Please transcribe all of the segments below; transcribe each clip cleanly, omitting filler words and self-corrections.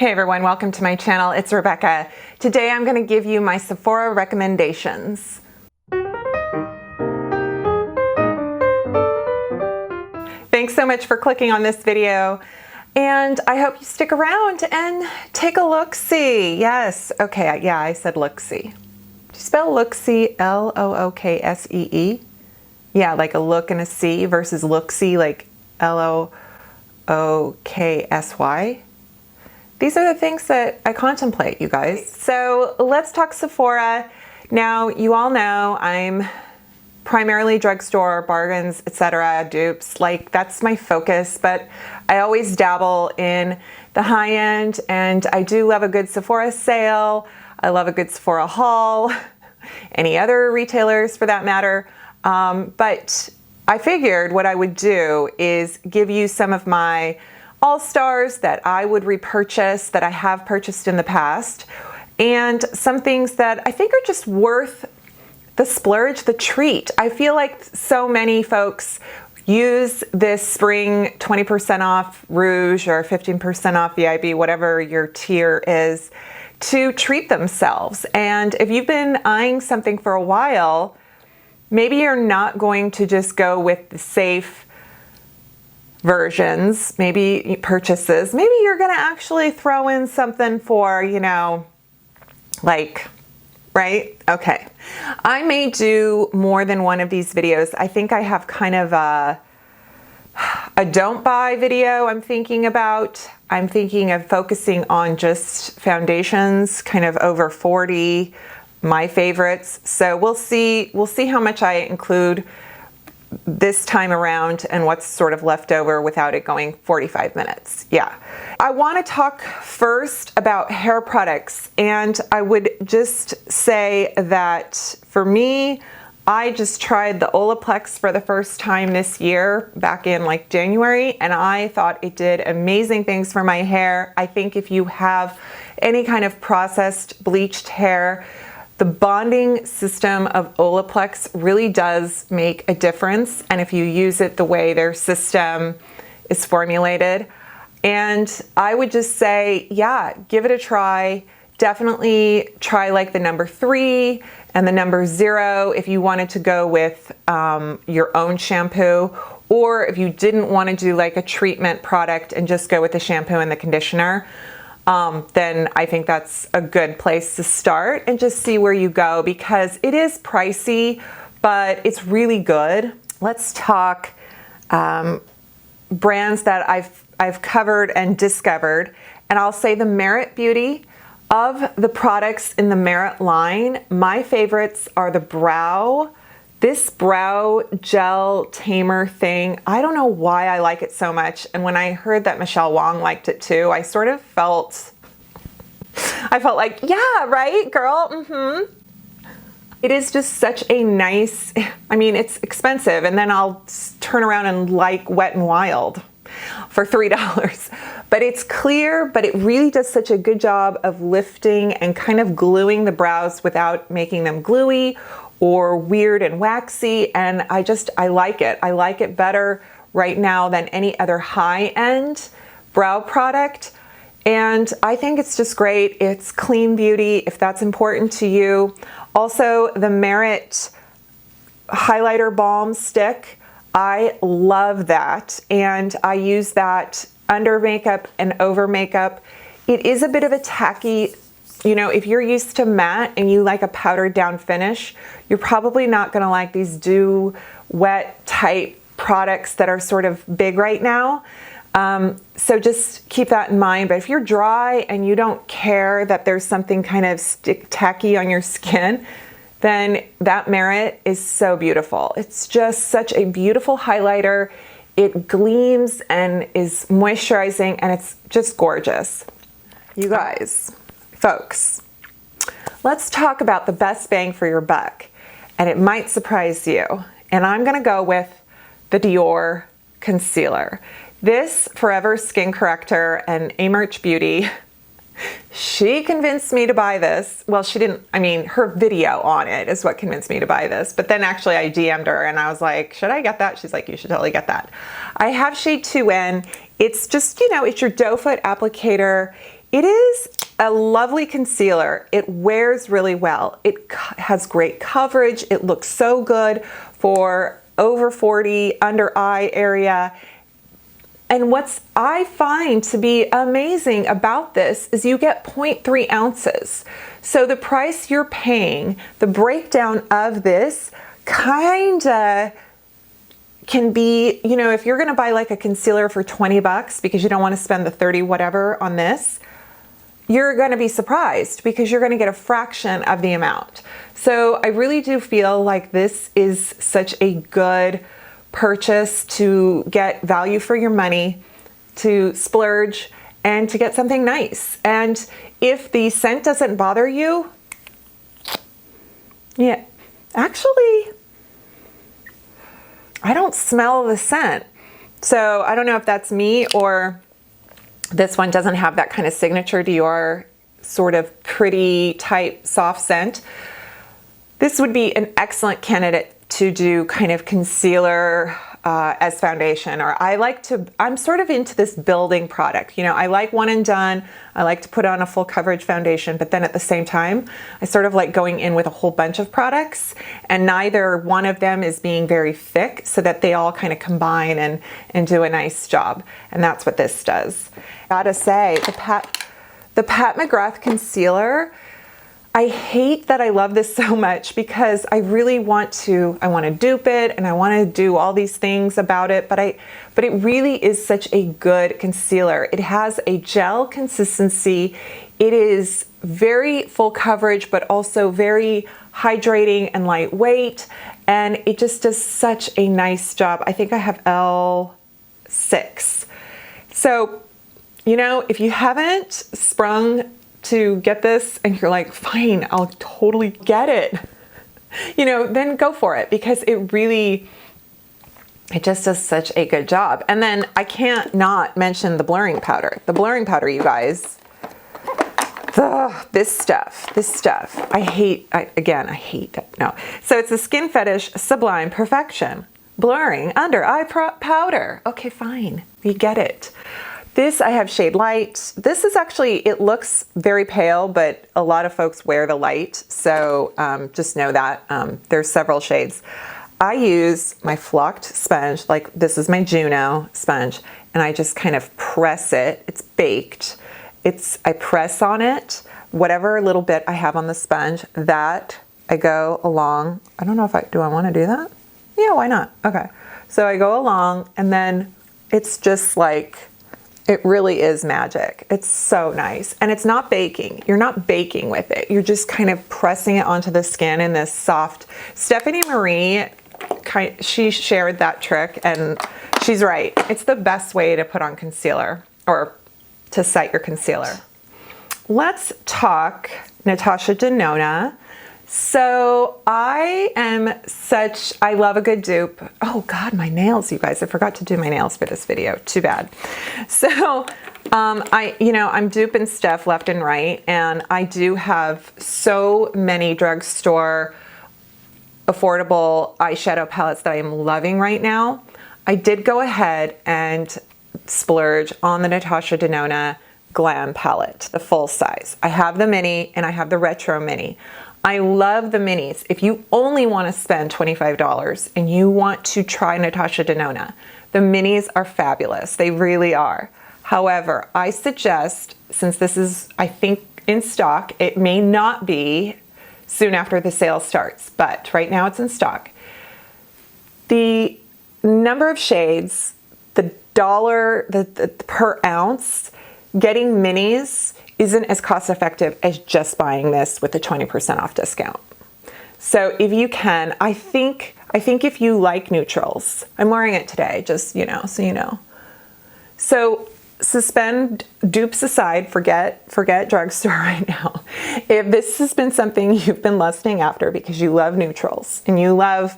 Hey everyone, welcome to my channel. It's Rebecca. Today I'm going to give you my Sephora recommendations. Thanks so much for clicking on this video, and I hope you stick around and take a look-see. Yes, okay, yeah, I said look-see. Do you spell look-see L-O-O-K-S-E-E? Yeah, like a look and a C versus look-see like L-O-O-K-S-Y. These are the things that I contemplate, you guys. So let's talk Sephora. Now, you all know I'm primarily drugstore, bargains, etc., dupes. Like, that's my focus, but I always dabble in the high end, and I do love a good Sephora sale. I love a good Sephora haul, any other retailers for that matter. But I figured what I would do is give you some of my all-stars that I would repurchase, that I have purchased in the past, and some things that I think are just worth the splurge, the treat. I feel like so many folks use this spring 20% off Rouge or 15% off VIB, whatever your tier is, to treat themselves. And if you've been eyeing something for a while, maybe you're not going to just go with the safe versions, maybe purchases. Maybe you're going to actually throw in something for, you know, like, right? Okay. I may do more than one of these videos. I think I have kind of a don't buy video I'm thinking about. I'm thinking of focusing on just foundations, kind of over 40, my favorites. So we'll see how much I include this time around and what's sort of left over without it going 45 minutes. Yeah. I want to talk first about hair products, and I would just say that for me, I just tried the Olaplex for the first time this year, back in like January, and I thought it did amazing things for my hair. I think if you have any kind of processed bleached hair, the bonding system of Olaplex really does make a difference, and if you use it the way their system is formulated. And I would just say, yeah, give it a try. Definitely try like the number 3 and the number 0 if you wanted to go with your own shampoo, or if you didn't want to do like a treatment product and just go with the shampoo and the conditioner. Then I think that's a good place to start and just see where you go, because it is pricey, but it's really good. Let's talk brands that I've covered and discovered, and I'll say the Merit Beauty. Of the products in the Merit line, my favorites are this brow gel tamer thing. I don't know why I like it so much. And when I heard that Michelle Wong liked it too, I sort of felt like, yeah, right, girl, mm-hmm. It is just such a nice, I mean, it's expensive, and then I'll turn around and like Wet n Wild for $3. But it's clear, but it really does such a good job of lifting and kind of gluing the brows without making them gluey or weird and waxy, and I like it. I like it better right now than any other high-end brow product, and I think it's just great. It's clean beauty, if that's important to you. Also, the Merit Highlighter Balm Stick, I love that, and I use that under makeup and over makeup. It is a bit of a tacky, you know, if you're used to matte and you like a powdered down finish, you're probably not gonna like these dew wet type products that are sort of big right now. So just keep that in mind. But if you're dry and you don't care that there's something kind of tacky on your skin, then that Merit is so beautiful. It's just such a beautiful highlighter. It gleams and is moisturizing, and it's just gorgeous. You guys, folks, let's talk about the best bang for your buck, and it might surprise you. And I'm gonna go with the Dior concealer. This Forever Skin Corrector and Emerge Beauty, she convinced me to buy this. Well, she didn't, I mean, her video on it is what convinced me to buy this. But then actually I DM'd her and I was like, should I get that? She's like, you should totally get that. I have shade 2N. It's just, you know, it's your doe foot applicator. It is a lovely concealer. It wears really well. It has great coverage. It looks so good for over 40, under eye area. And what's I find to be amazing about this is you get 0.3 ounces. So the price you're paying, the breakdown of this kinda can be, you know, if you're gonna buy like a concealer for 20 bucks because you don't wanna spend the 30 whatever on this, you're gonna be surprised because you're gonna get a fraction of the amount. So I really do feel like this is such a good purchase to get value for your money, to splurge, and to get something nice. And if the scent doesn't bother you, yeah, actually, I don't smell the scent. So I don't know if that's me or this one doesn't have that kind of signature Dior sort of pretty type soft scent. This would be an excellent candidate to do kind of concealer as foundation, or I'm sort of into this building product. You know, I like one and done. I like to put on a full coverage foundation, but then at the same time, I sort of like going in with a whole bunch of products, and neither one of them is being very thick so that they all kind of combine and do a nice job. And that's what this does. Gotta say, the Pat McGrath concealer, I hate that I love this so much because I really want to dupe it and I want to do all these things about it, but it really is such a good concealer. It has a gel consistency. It is very full coverage, but also very hydrating and lightweight, and it just does such a nice job. I think I have L6. So, you know, if you haven't sprung to get this and you're like, fine, I'll totally get it, you know, then go for it, because it just does such a good job. And then I can't not mention the blurring powder. The blurring powder, you guys, this stuff, I hate it. No. So it's the Skin Fetish Sublime Perfection Blurring Under Eye Powder. Okay, fine, we get it. This I have shade light. This is actually, it looks very pale, but a lot of folks wear the light. So just know that there's several shades. I use my flocked sponge, like this is my Juno sponge, and I just kind of press it. It's baked. I press on it, whatever little bit I have on the sponge, that I go along. I don't know if do I want to do that? Yeah, why not? Okay. So I go along, and then it's just like, it really is magic. It's so nice. And it's not baking. You're not baking with it. You're just kind of pressing it onto the skin in this soft. Stephanie Marie, she shared that trick, and she's right. It's the best way to put on concealer, or to set your concealer. Let's talk Natasha Denona. So I love a good dupe. Oh God, my nails, you guys. I forgot to do my nails for this video. Too bad. So I'm duping stuff left and right, and I do have so many drugstore affordable eyeshadow palettes that I am loving right now. I did go ahead and splurge on the Natasha Denona Glam palette, the full size. I have the mini and I have the retro mini. I love the minis. If you only want to spend $25 and you want to try Natasha Denona, the minis are fabulous. They really are. However, I suggest, since this is, I think, in stock, it may not be soon after the sale starts, but right now it's in stock. The number of shades, the dollar per ounce, getting minis isn't as cost effective as just buying this with a 20% off discount. So if you can, I think if you like neutrals, I'm wearing it today, just, you know, so you know. So suspend dupes aside, forget drugstore right now. If this has been something you've been lusting after because you love neutrals and you love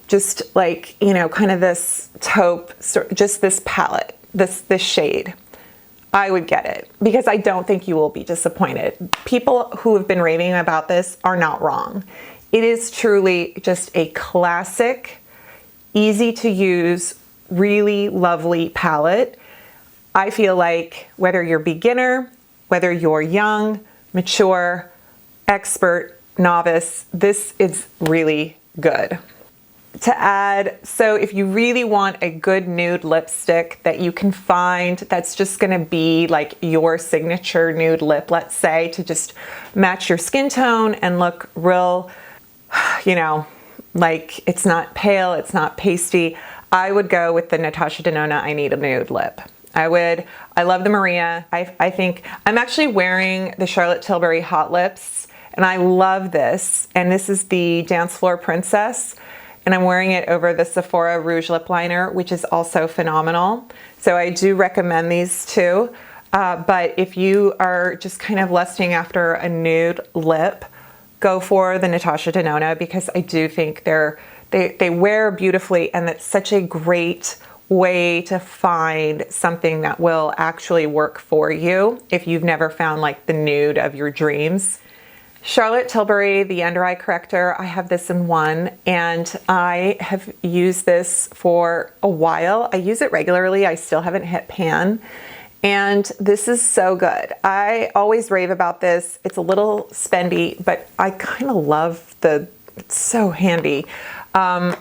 just like, you know, kind of this taupe, just this palette, this shade, I would get it, because I don't think you will be disappointed. People who have been raving about this are not wrong. It is truly just a classic, easy to use, really lovely palette. I feel like whether you're beginner, whether you're young, mature, expert, novice, this is really good. To add, so if you really want a good nude lipstick that you can find that's just gonna be like your signature nude lip, let's say, to just match your skin tone and look real, you know, like it's not pale, it's not pasty, I would go with the Natasha Denona I Need a Nude Lip. I love the Maria. I think I'm actually wearing the Charlotte Tilbury Hot Lips, and I love this. And this is the Dance Floor Princess, and I'm wearing it over the Sephora Rouge Lip Liner, which is also phenomenal. So I do recommend these two. But if you are just kind of lusting after a nude lip, go for the Natasha Denona, because I do think they wear beautifully, and it's such a great way to find something that will actually work for you if you've never found like the nude of your dreams. Charlotte Tilbury, the under eye corrector, I have this in one, and I have used this for a while. I use it regularly. I still haven't hit pan, and this is so good. I always rave about this. It's a little spendy, but I kind of love it's so handy.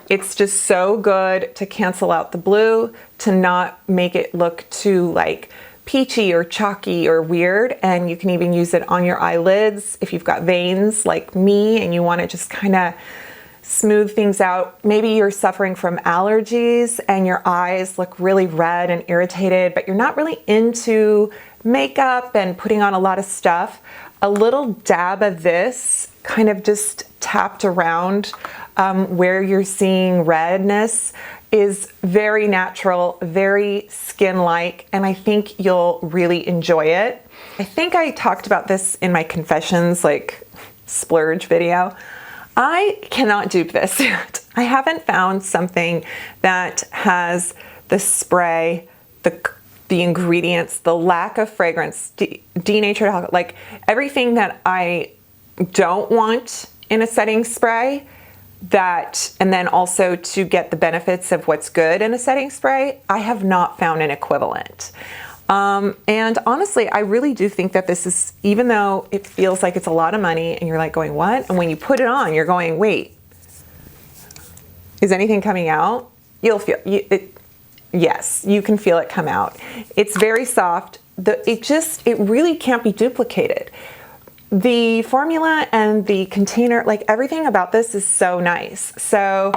It's just so good to cancel out the blue, to not make it look too like peachy or chalky or weird. And you can even use it on your eyelids if you've got veins like me and you want to just kind of smooth things out. Maybe you're suffering from allergies and your eyes look really red and irritated, but you're not really into makeup and putting on a lot of stuff. A little dab of this kind of just tapped around where you're seeing redness is very natural, very skin-like, and I think you'll really enjoy it. I think I talked about this in my confessions, like splurge video. I cannot dupe this yet. I haven't found something that has the spray, the ingredients, the lack of fragrance, denatured alcohol, like everything that I don't want in a setting spray, and then also to get the benefits of what's good in a setting spray, I have not found an equivalent. And honestly, I really do think that this is, even though it feels like it's a lot of money and you're like going, what? And when you put it on, you're going, wait, is anything coming out? You'll feel it. Yes, you can feel it come out. It's very soft. It really can't be duplicated. The formula and the container, like everything about this is so nice. So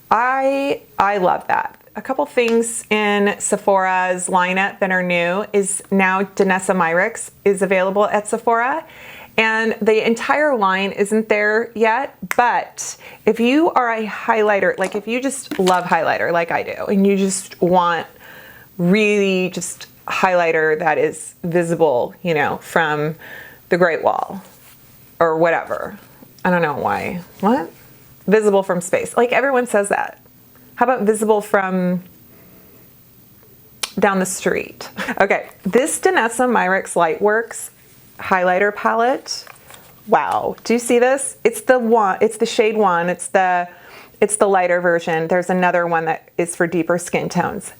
I love that. A couple things in Sephora's lineup that are new is now Danessa Myricks is available at Sephora. And the entire line isn't there yet, but if you are a highlighter, like if you just love highlighter like I do, and you just want really just highlighter that is visible, you know, from the Great Wall or whatever. I don't know why. What? Visible from space. Like everyone says that. How about visible from down the street? Okay, this Danessa Myricks Lightworks highlighter palette. Wow, do you see this? It's the one, it's the shade one, it's the lighter version. There's another one that is for deeper skin tones.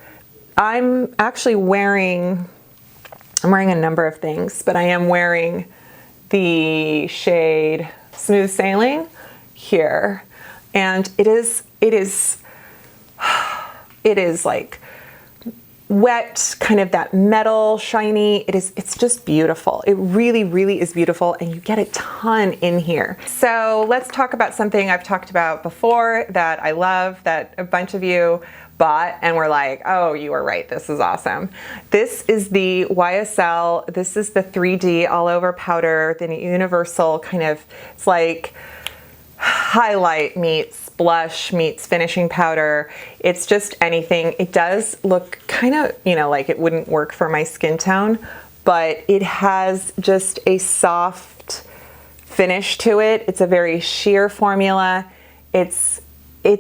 I'm actually wearing a number of things, but I am wearing the shade Smooth Sailing here. And it is like wet, kind of that metal, shiny. It's just beautiful. It really, really is beautiful, and you get a ton in here. So let's talk about something I've talked about before that I love, that a bunch of you bought and were like, oh, you were right, this is awesome. This is the YSL, this is the 3D all over powder, the universal kind of, it's like highlight meets blush meets finishing powder. It's just anything. It does look kind of, you know, like it wouldn't work for my skin tone, but it has just a soft finish to it. It's a very sheer formula. It's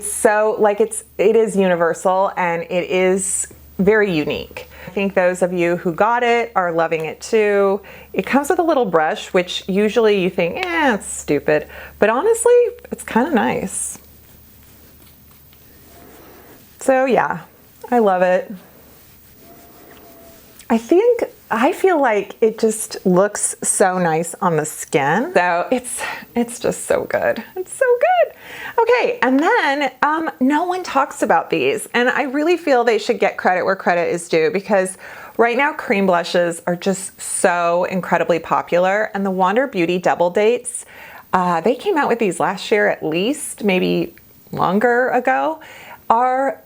so like it is universal, and it is very unique. I think those of you who got it are loving it too. It comes with a little brush, which usually you think, it's stupid, but honestly, it's kind of nice. So yeah, I love it. I think I feel like it just looks so nice on the skin. So it's just so good. It's so good. Okay, and then no one talks about these, and I really feel they should get credit where credit is due, because right now cream blushes are just so incredibly popular, and the Wander Beauty Double Dates, they came out with these last year at least, maybe longer ago.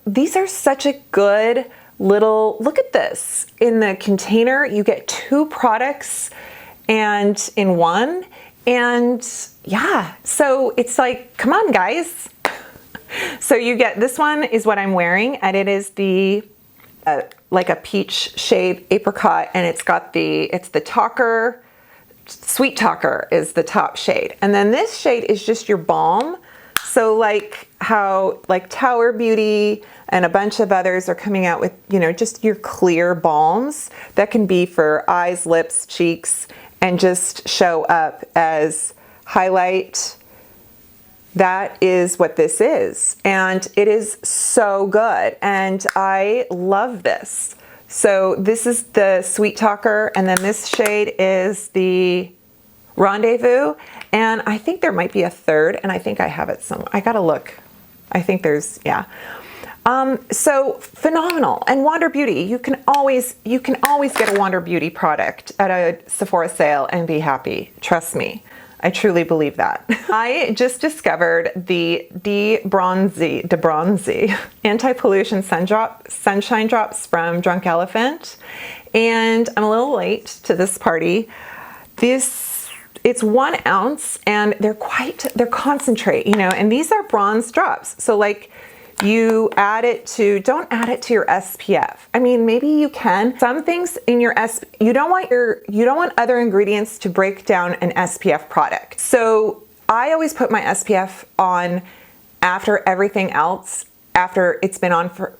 These are such a good little, look at this. In the container, you get 2 products and in one. And yeah, so it's like, come on guys. So you get, this one is what I'm wearing, and it is the, like a peach shade apricot, and it's the talker, sweet talker is the top shade. And then this shade is just your balm. So like how like Tower Beauty and a bunch of others are coming out with, you know, just your clear balms that can be for eyes, lips, cheeks, and just show up as highlight. That is what this is. And it is so good. And I love this. So this is the Sweet Talker, and then this shade is the Rendezvous, and I think there might be a third, and I think I have it somewhere. I gotta look. I think there's, yeah. So phenomenal. And Wander Beauty, you can always get a Wander Beauty product at a Sephora sale and be happy. Trust me. I truly believe that. I just discovered the De-Bronzy Anti-Pollution Sunshine Drops from Drunk Elephant, and I'm a little late to this party. It's 1 ounce, and they're concentrate, you know, and these are bronze drops. So like you add it to, don't add it to your SPF. I mean, maybe you can. Some things in your you don't want other ingredients to break down an SPF product. So I always put my SPF on after everything else, after it's been on for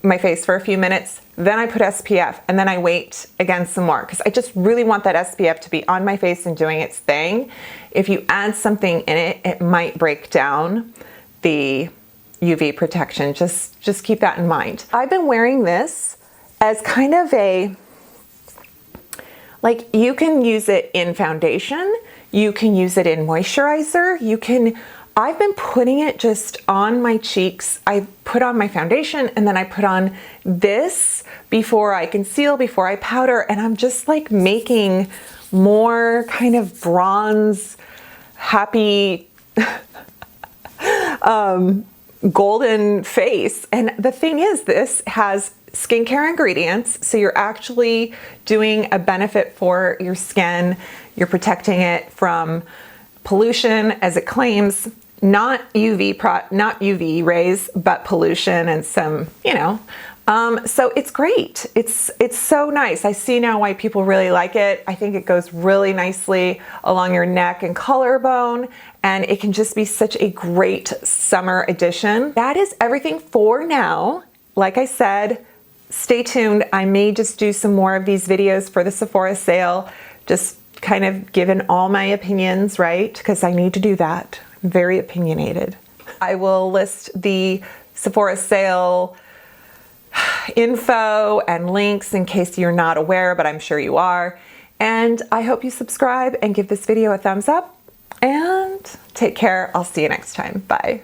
my face for a few minutes, then I put SPF, and then I wait again some more, because I just really want that SPF to be on my face and doing its thing. If you add something in it, it might break down the UV protection. Just keep that in mind. I've been wearing this as kind of a, like, you can use it in foundation, you can use it in moisturizer, I've been putting it just on my cheeks. I put on my foundation, and then I put on this before I conceal, before I powder, and I'm just like making more kind of bronze, happy, golden face. And the thing is, this has skincare ingredients, so you're actually doing a benefit for your skin. You're protecting it from pollution, as it claims. Not UV rays, but pollution and some, you know. So it's great. It's so nice. I see now why people really like it. I think it goes really nicely along your neck and collarbone, and it can just be such a great summer addition. That is everything for now. Like I said, stay tuned. I may just do some more of these videos for the Sephora sale, just kind of giving all my opinions, right? Because I need to do that. I'm very opinionated. I will list the Sephora sale info and links in case you're not aware, but I'm sure you are. And I hope you subscribe and give this video a thumbs up, and take care. I'll see you next time. Bye.